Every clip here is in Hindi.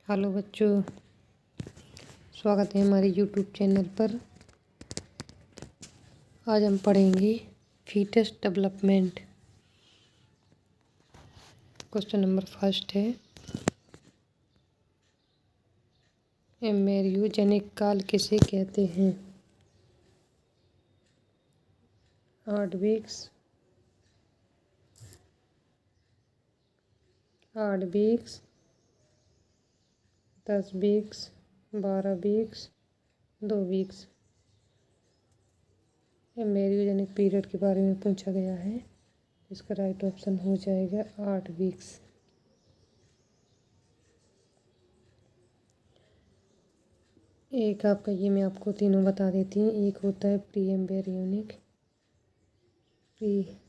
हेलो बच्चों, स्वागत है हमारे यूट्यूब चैनल पर। आज हम पढ़ेंगे foetus development. Question number first है, एम्ब्रियोजेनिक काल किसे कहते हैं? 8 weeks, 10 weeks, 12 weeks, 2 weeks. Embryogenic period के बारे में पूछा गया है। इसका राइट ऑप्शन हो जाएगा 8 वीक्स। एक आपका ये मैं आपको तीनों बता देती हूँ। एक होता है प्री एम्ब्रियोनिक, प्री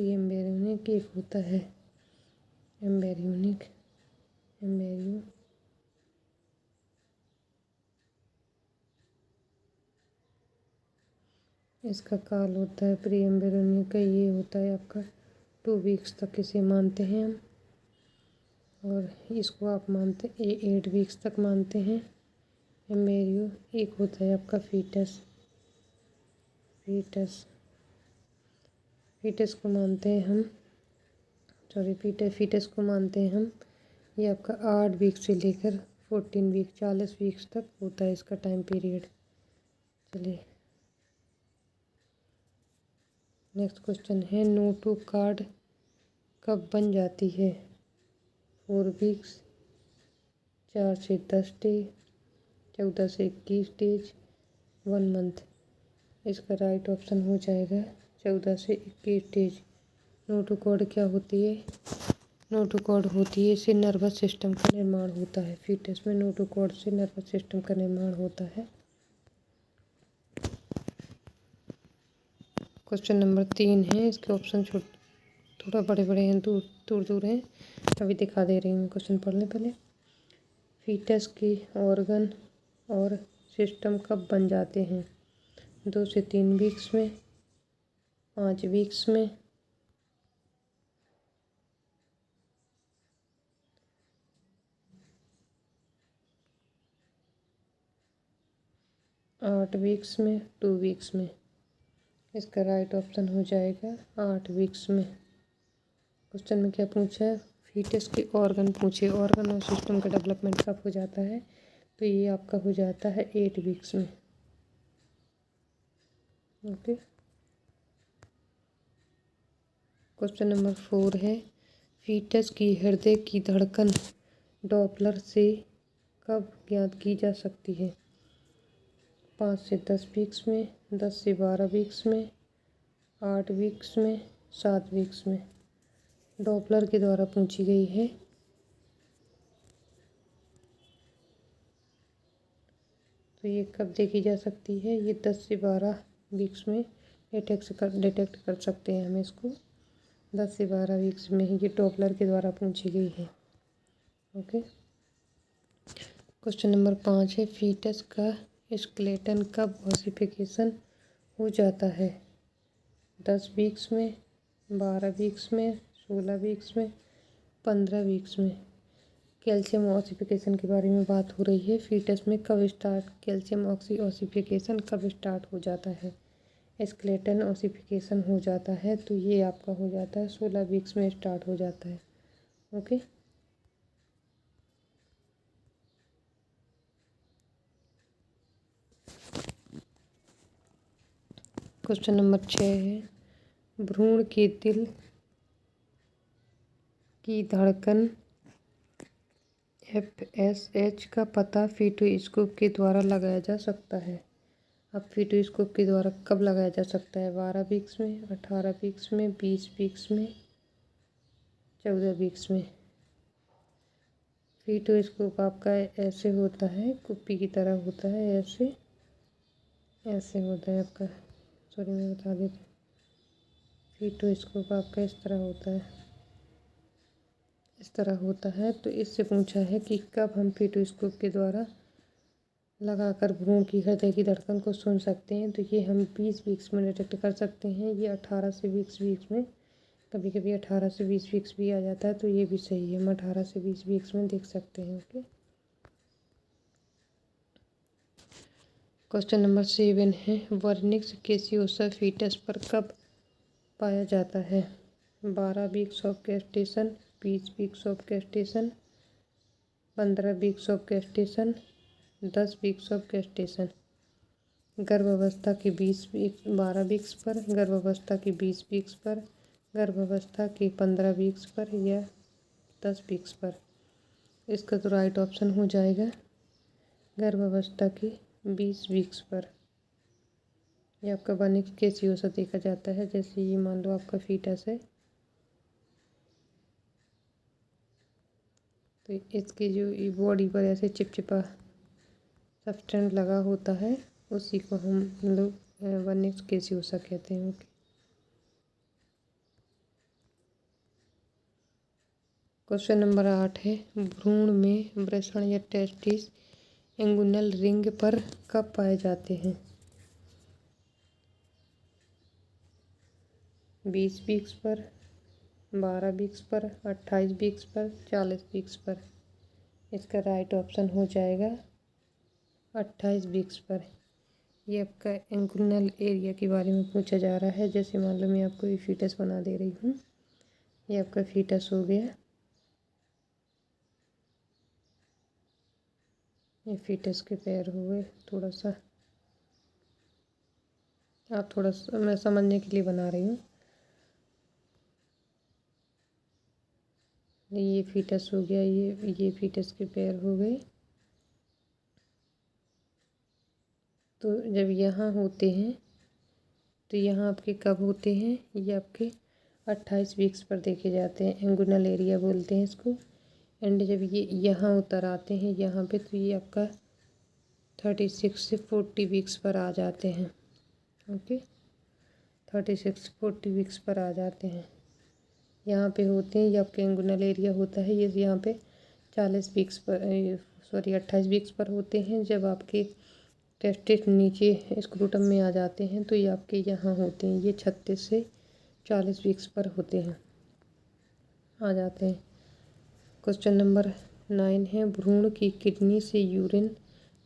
एम्ब्रियोनिक, एक होता है एम्ब्रियोनिक, इसका काल होता है प्री एम्ब्रियोनिक का, ये होता है आपका 2 वीक्स तक इसे मानते हैं हम, और इसको आप मानते 8 वीक्स तक मानते हैं। एम्ब्रियो एक होता है आपका फीटस को मानते हैं हम, फीटस को मानते हैं हम। ये आपका 8 वीक से लेकर 14 वीक 40 वीक्स तक होता है इसका टाइम पीरियड। चलिए नेक्स्ट क्वेश्चन है, नोटो कार्ड कब बन जाती है? 4 वीक्स, 4 से 10 डे, 14 से 21 डेज, 1 मंथ। इसका राइट ऑप्शन हो जाएगा 14 से 21 डेज। नोटो कार्ड क्या होती है? नोटो कार्ड होती है, इससे नर्वस सिस्टम का निर्माण होता है। फीटस में नोटो कार्ड से नर्वस सिस्टम का निर्माण होता है। क्वेश्चन नंबर 3 है, इसके ऑप्शन थोड़ा बड़े बड़े हैं, दूर हैं। अभी दिखा दे रही हूँ, क्वेश्चन पढ़ने पहले। फीटस की ऑर्गन और सिस्टम कब बन जाते हैं? 2 से 3 वीक्स में, 5 वीक्स में, 8 वीक्स में, 2 वीक्स में। इसका राइट ऑप्शन हो जाएगा 8 वीक्स में। क्वेश्चन में क्या पूछा है? फीटस के ऑर्गन पूछे, ऑर्गन और सिस्टम का डेवलपमेंट कब हो जाता है? तो ये आपका हो जाता है 8 वीक्स में। ओके। क्वेश्चन नंबर 4 है, फीटस की हृदय की धड़कन डॉपलर से कब ज्ञात की जा सकती है? 5 से 10 वीक्स में, 10 से 12 वीक्स में, 8 वीक्स में, 7 वीक्स में। डॉपलर के द्वारा पूछी गई है। तो ये कब देखी जा सकती है? ये 10 से 12 वीक्स में डिटेक्ट कर सकते हैं हम इसको। 10 से 12 वीक्स में ही ये डॉपलर के द्वारा पूछी गई है। ओके। क्वेश्चन नंबर 5 है, फीटस का स्केलेटन कब ऑसिफिकेशन हो जाता है? 10 वीक्स में, 12 वीक्स में, 16 वीक्स में, 15 वीक्स में। कैल्शियम ऑसिफिकेशन के बारे में बात हो रही है। फीटस में कब कैल्शियम ऑसिफिकेशन कब स्टार्ट हो जाता है? स्केलेटन ऑसिफिकेशन हो जाता है, तो ये आपका हो जाता है 16 वीक्स में स्टार्ट हो जाता है। ओके। क्वेश्चन नंबर 6 है, भ्रूण के दिल की धड़कन FSH का पता फीटोस्कोप के द्वारा लगाया जा सकता है। अब फीटोस्कोप के द्वारा कब लगाया जा सकता है? 12 वीक्स में, 18 वीक्स में, 20 वीक्स में, 14 वीक्स में। फीटोस्कोप आपका ऐसे होता है, कुप्पी की तरह होता है, ऐसे होता है आपका। सॉरी, मैं बता देती हूँ। फीटोस्कोप आपका इस तरह होता है। तो इससे पूछा है कि कब हम फीटोस्कोप के द्वारा लगाकर भ्रूण की हृदय की धड़कन को सुन सकते हैं। तो ये हम 20 वीक्स में डिटेक्ट कर सकते हैं। ये 18 से 20 वीक्स में, कभी कभी 18 से 20 वीक्स भी आ जाता है, तो ये भी सही है, हम 18 से 20 वीक्स में देख सकते हैं। ओके, क्वेश्चन नंबर 7 है, वर्निक्स कैसियोसा फीटस पर कब पाया जाता है? 12 weeks of gestation, 20 weeks of gestation, 15 weeks of gestation, 10 weeks of gestation. गर्भावस्था के 12 वीक्स पर, गर्भावस्था के 20 वीक्स पर, गर्भावस्था के 15 वीक्स पर या 10 वीक्स पर। इसका तो राइट ऑप्शन हो जाएगा गर्भावस्था के 20 वीक्स पर। ये आपका वर्निक्स कैसियोसा देखा जाता है। जैसे ये मान लो आपका फीटस है, तो इसकी जो बॉडी पर ऐसे चिपचिपा सब्सटेंस लगा होता है, उसी को हम लोग वर्निक्स कैसियोसा कहते हैं। ओके, क्वेश्चन नंबर 8 है, भ्रूण में वृषण या टेस्टिस इंगुइनल रिंग पर कब पाए जाते हैं? 20 वीक्स पर, 12 वीक्स पर, 28 वीक्स पर, 40 वीक्स पर। इसका राइट ऑप्शन हो जाएगा 28 वीक्स पर। ये आपका इंगुइनल एरिया के बारे में पूछा जा रहा है। जैसे मान लो मैं आपको ये फीटस बना दे रही हूँ, ये आपका फीटस हो गया, ये फीटस के पैर हो गए। थोड़ा सा आप थोड़ा सा मैं समझने के लिए बना रही हूँ। ये फीटस हो गया, ये फीटस के पैर हो गए। तो जब यहाँ होते हैं तो यहाँ आपके कब होते हैं? ये आपके 28 वीक्स पर देखे जाते हैं, इंगुइनल एरिया बोलते हैं इसको। एंड जब ये यहाँ उतर आते हैं यहाँ पे, तो ये आपका 36 से 40 वीक्स पर आ जाते हैं। ओके, 36 से 40 वीक्स पर आ जाते हैं, यहाँ पे होते हैं। ये आपके इंगुइनल एरिया होता है, ये यहाँ पे 40 वीक्स पर, सॉरी 28 वीक्स पर होते हैं। जब आपके टेस्टिस नीचे स्क्रूटम में आ जाते हैं तो ये आपके यहाँ होते हैं, ये 36 से 40 वीक्स पर होते हैं, आ जाते हैं। क्वेश्चन नंबर 9 है, भ्रूण की किडनी से यूरिन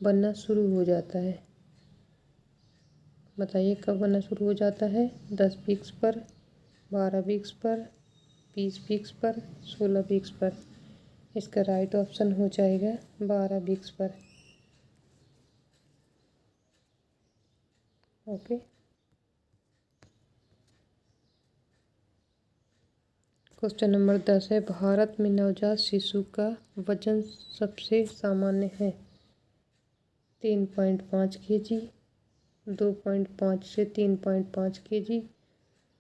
बनना शुरू हो जाता है। बताइए कब बनना शुरू हो जाता है? 10 वीक्स पर, 12 वीक्स पर, 20 वीक्स पर, 16 वीक्स पर। इसका राइट ऑप्शन हो जाएगा 12 वीक्स पर। ओके, क्वेश्चन नंबर 10 है, भारत में नवजात शिशु का वजन सबसे सामान्य है? 3.5 kg, 2.5 से 3.5 kg,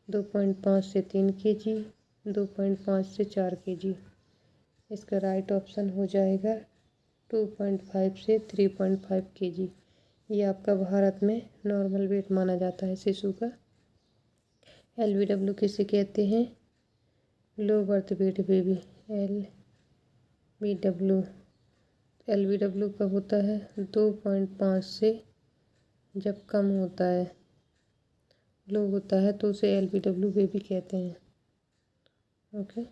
2.5 से 3 kg, 2.5 से 4 kg। इसका राइट ऑप्शन हो जाएगा 2.5 से 3.5 kg। ये आपका भारत में नॉर्मल वेट माना जाता है शिशु का। LBW किसे कहते हैं? Low birth weight baby, LBW कब होता है? 2.5 से जब कम होता है, लो होता है, तो उसे LBW बेबी कहते हैं। ओके,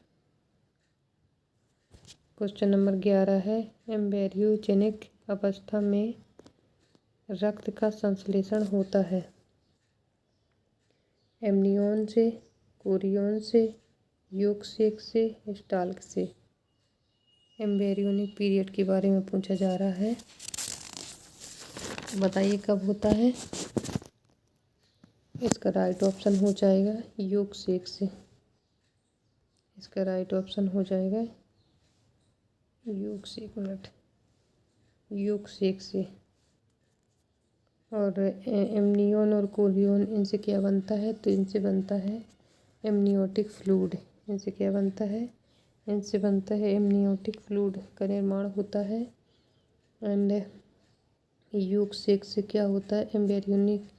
क्वेश्चन नंबर 11 है, एम्ब्रियोजेनिक अवस्था में रक्त का संश्लेषण होता है? एमनियन से, कोरियन से, योगसेक से, स्टाल्क से। एम्ब्रियोनिक पीरियड के बारे में पूछा जा रहा है, बताइए कब होता है? इसका राइट ऑप्शन हो जाएगा योगसेक से। इसका राइट ऑप्शन हो जाएगा योगसेक से। और एमनियन और कोरियन, इनसे क्या बनता है? तो इनसे बनता है एमनियोटिक फ्लूइड। इनसे क्या बनता है? इनसे बनता है एमनियोटिक फ्लूइड का निर्माण होता है। एंड योगसेक से क्या होता है? एम्ब्रियोनिक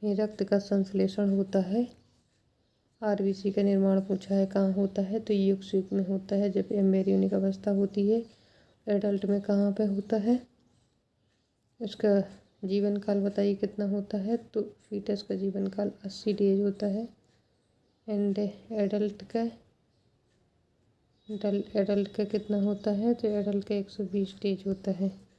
में रक्त का संश्लेषण होता है। RBC का निर्माण पूछा है कहाँ होता है? तो योगसेक में होता है जब एम्ब्रियोनिक अवस्था होती है। एडल्ट में कहाँ पे होता है? इसका जीवन काल बताइए कितना होता है। तो फीटस का जीवन काल 80 डेज होता है। एंड एडल्ट का कितना होता है। तो एडल्ट का 120 डेज होता है।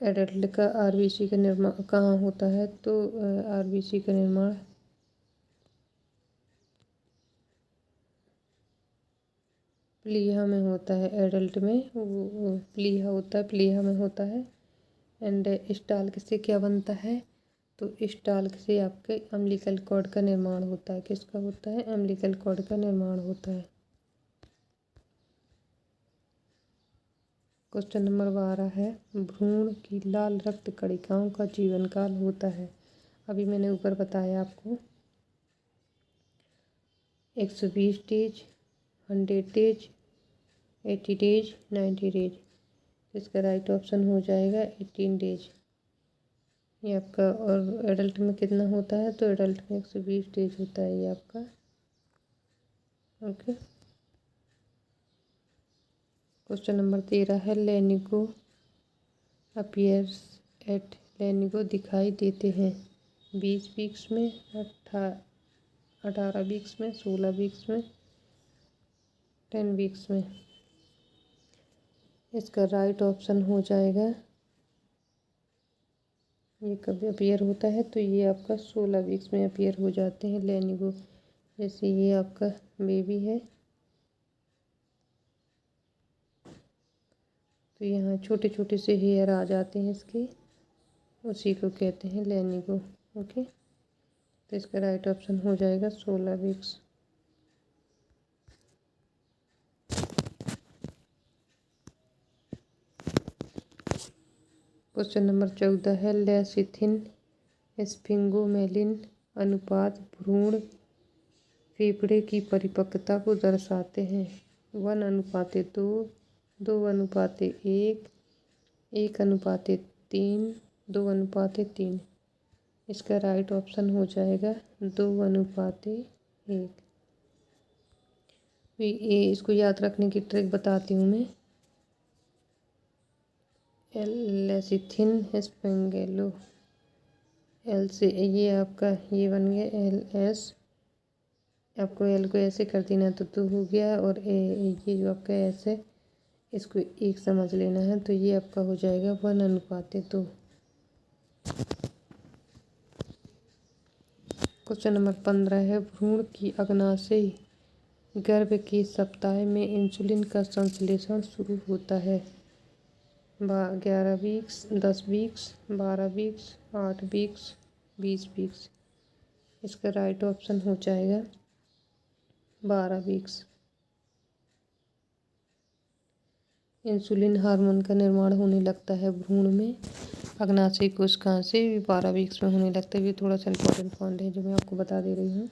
एडल्ट का आरबीसी का निर्माण कहाँ होता है। तो आरबीसी का निर्माण प्लीहा में होता है। एडल्ट में वो प्लीहा होता है, प्लीहा में होता है। एंड स्टाल्क से क्या बनता है। तो स्टाल्क से आपके अम्बिलिकल कॉर्ड का निर्माण होता है। किसका होता है। अम्बिलिकल कॉर्ड का निर्माण होता है। क्वेश्चन नंबर 12 है, भ्रूण की लाल रक्त कणिकाओं का जीवन काल होता है। अभी मैंने ऊपर बताया आपको 120 डेज, 100 डेज, 80 डेज, 90 डेज। इसका राइट ऑप्शन हो जाएगा 18 डेज ये आपका। और एडल्ट में कितना होता है। तो एडल्ट में 120 डेज होता है ये आपका। ओके। क्वेश्चन नंबर 13 है, लेनिको अपीयर्स एट, लेनिको दिखाई देते हैं 20 वीक्स में, 18 वीक्स में, 16 वीक्स में, 10 वीक्स में। इसका राइट ऑप्शन हो जाएगा, ये कब अपीयर होता है। तो ये आपका 16 वीक्स में अपीयर हो जाते हैं लेनिको। जैसे ये आपका बेबी है, तो यहाँ छोटे छोटे से हेयर आ जाते हैं इसके, उसी को कहते हैं लेनिको। ओके। तो इसका राइट ऑप्शन हो जाएगा 16 वीक्स। क्वेश्चन नंबर 14 है, लेसिथिन स्फिंगोमेलिन अनुपात भ्रूण फेफड़े की परिपक्वता को दर्शाते हैं। 1:2, 2:1, 1:3, 2:3। इसका राइट ऑप्शन हो जाएगा 2:1। ये इसको याद रखने की ट्रिक बताती हूँ मैं। लेसिथिन स्पेंगेलो, एल से ये आपका ये बन गया LS। आपको एल को ऐसे कर देना तो 2 हो गया, और ये जो आपका एस है इसको 1 समझ लेना है। तो ये आपका हो जाएगा 1:2। क्वेश्चन नंबर 15 है, भ्रूण की अग्नाशय गर्भ के सप्ताह में इंसुलिन का संश्लेषण शुरू होता है। 11 weeks, 10 weeks, 12 weeks, 8 weeks, 20 weeks. इसका राइट ऑप्शन हो जाएगा 12 वीक्स। इंसुलिन हार्मोन का निर्माण होने लगता है भ्रूण में अग्नाशय कोशिका से 12 वीक्स में होने लगता है। ये थोड़ा सा इम्पोर्टेंट पॉइंट है जो मैं आपको बता दे रही हूँ।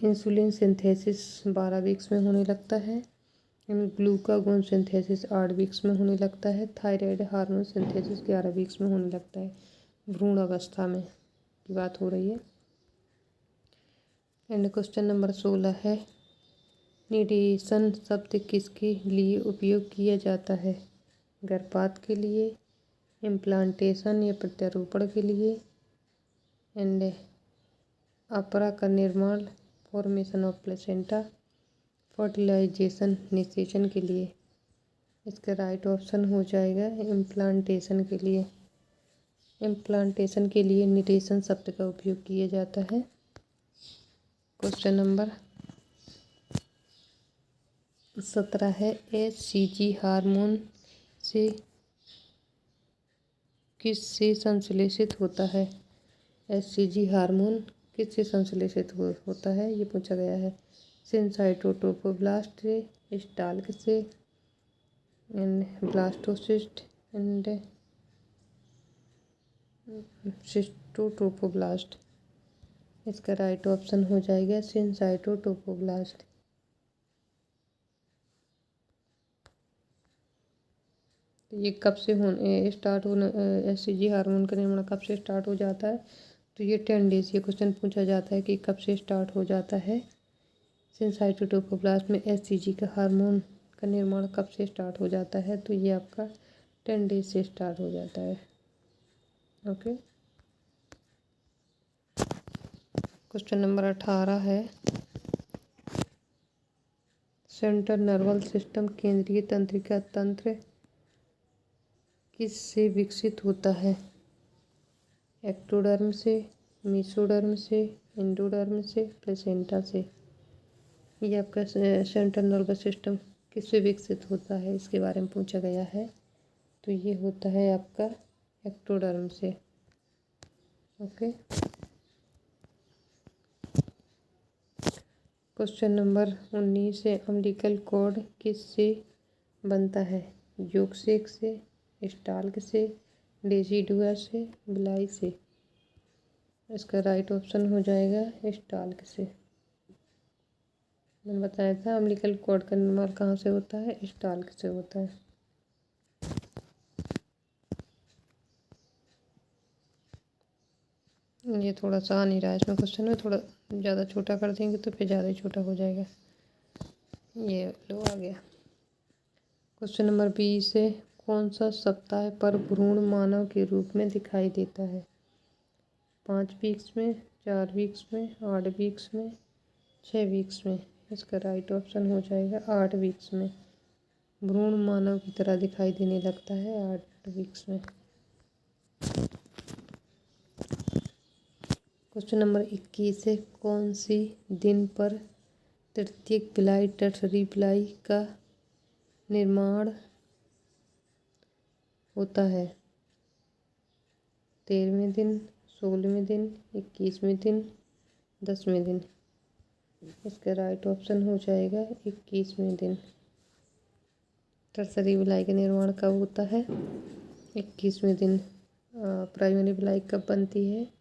इंसुलिन सिंथेसिस 12 वीक्स में होने लगता है। ग्लूकागोन सिंथेसिस 8 वीक्स में होने लगता है। थायराइड हार्मोन सिंथेसिस 11 वीक्स में होने लगता है। भ्रूण अवस्था में की बात हो रही है। एंड क्वेश्चन नंबर 16 है, निडेशन शब्द किसके लिए उपयोग किया जाता है। गर्भपात के लिए, इम्प्लांटेशन या प्रत्यारोपण के लिए, एंड अपरा का निर्माण, फॉर्मेशन ऑफ प्लेसेंटा, फर्टिलाइजेशन निषेचन के लिए। इसका राइट ऑप्शन हो जाएगा इम्प्लांटेशन के लिए। इम्प्लांटेशन के लिए निडेशन शब्द का उपयोग किया जाता है। क्वेश्चन नंबर 17 है, HCG हार्मोन से किससे संश्लेषित होता है। HCG हार्मोन किससे संश्लेषित होता है ये पूछा गया है। सिनसाइटोट्रोपोब्लास्ट से, स्टाल्क से, एंड ब्लास्टोसिस्ट, एंड सिस्टोट्रोपोब्लास्ट। इसका राइट ऑप्शन हो जाएगा सिनसाइटोट्रोपोब्लास्ट। ये कब से स्टार्ट होना, HCG हार्मोन का निर्माण कब से स्टार्ट हो जाता है। तो ये 10 डेज, ये क्वेश्चन पूछा जाता है कि कब से स्टार्ट हो जाता है। सिनसाइटोटोकोप्लास्ट में HCG का हार्मोन का निर्माण कब से स्टार्ट हो जाता है? तो ये आपका 10 डेज से स्टार्ट हो जाता है। ओके, क्वेश्चन नंबर 18 है, सेंट्रल नर्वस सिस्टम केंद्रीय तंत्रिका तंत्र किस से विकसित होता है? एक्टोडर्म से, मेसोडर्म से, एंडोडर्म से, प्लेसेंटा से। ये आपका सेंट्रल नर्वस सिस्टम किससे विकसित होता है, इसके बारे में पूछा गया है। तो ये होता है आपका एक्टोडर्म से। ओके, क्वेश्चन नंबर 19 है, अम्बिलिकल कॉर्ड किस से बनता है? योगसेक से, स्टाल्क से, डेसिडुआ से, बिलाई से। इसका राइट ऑप्शन हो जाएगा स्टाल्क से। मैंने बताया था अम्बिलिकल कॉर्ड का निर्माण कहाँ से होता है? स्टाल्क से होता है। ये थोड़ा सा आ नहीं रहा है इसमें क्वेश्चन में, थोड़ा ज़्यादा छोटा कर देंगे तो फिर ज़्यादा ही छोटा हो जाएगा। ये लो आ गया। क्वेश्चन नंबर 20 है, कौन सा सप्ताह पर भ्रूण मानव के रूप में दिखाई देता है? 5 वीक्स में, 4 वीक्स में, 8 वीक्स में, 6 वीक्स में। इसका राइट ऑप्शन हो जाएगा 8 वीक्स में। भ्रूण मानव की तरह दिखाई देने लगता है 8 वीक्स में। क्वेश्चन नंबर 21 है, कौन सी दिन पर तृतीयक बिलाई टर्सरी बिलाई का निर्माण होता है? 13वें दिन, 16वें दिन, 21वें दिन, 10वें दिन। इसका राइट ऑप्शन हो जाएगा 21वें दिन। टर्सरी बिलाई का निर्माण कब होता है? 21वें दिन। प्राइमरी बिलाई कब बनती है?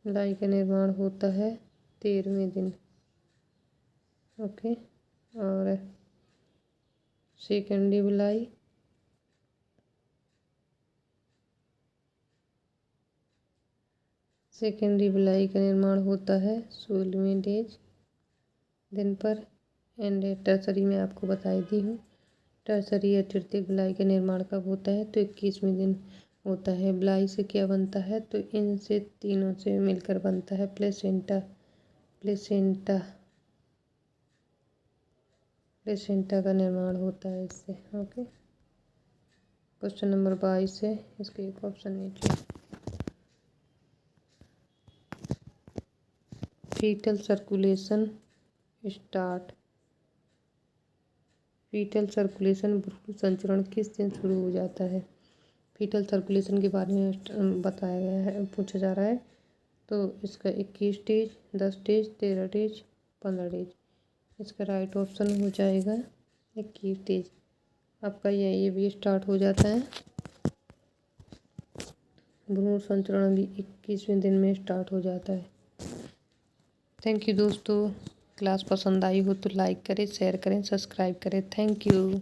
बिलाई का निर्माण होता है 13वें दिन। ओके, और सेकेंडरी बिलाई का निर्माण होता है 16वें दिन पर। एंड टर्सरी में आपको बताई दी हूँ। टर्सरी या तृतीयक बिलाई का निर्माण कब होता है? तो 21वें दिन होता है। बिलाई से क्या बनता है? तो इनसे तीनों से मिलकर बनता है प्लेसेंटा। प्लेसेंटा का निर्माण होता है इससे। ओके, क्वेश्चन नंबर 22 है, इसके एक ऑप्शन नीचे। फीटल सर्कुलेशन भ्रूण संचरण किस दिन शुरू हो जाता है? फीटल सर्कुलेशन के बारे में बताया गया है, पूछा जा रहा है। तो इसका 21 डेज, 10 डेज, 13 डेज, 15 डेज। इसका राइट ऑप्शन हो जाएगा 21 डेज। आपका ये भी स्टार्ट हो जाता है। भ्रूण संचरण भी 21वें दिन में स्टार्ट हो जाता है। थैंक यू दोस्तों। क्लास पसंद आई हो तो लाइक करें, शेयर करें, सब्सक्राइब करें। Thank you.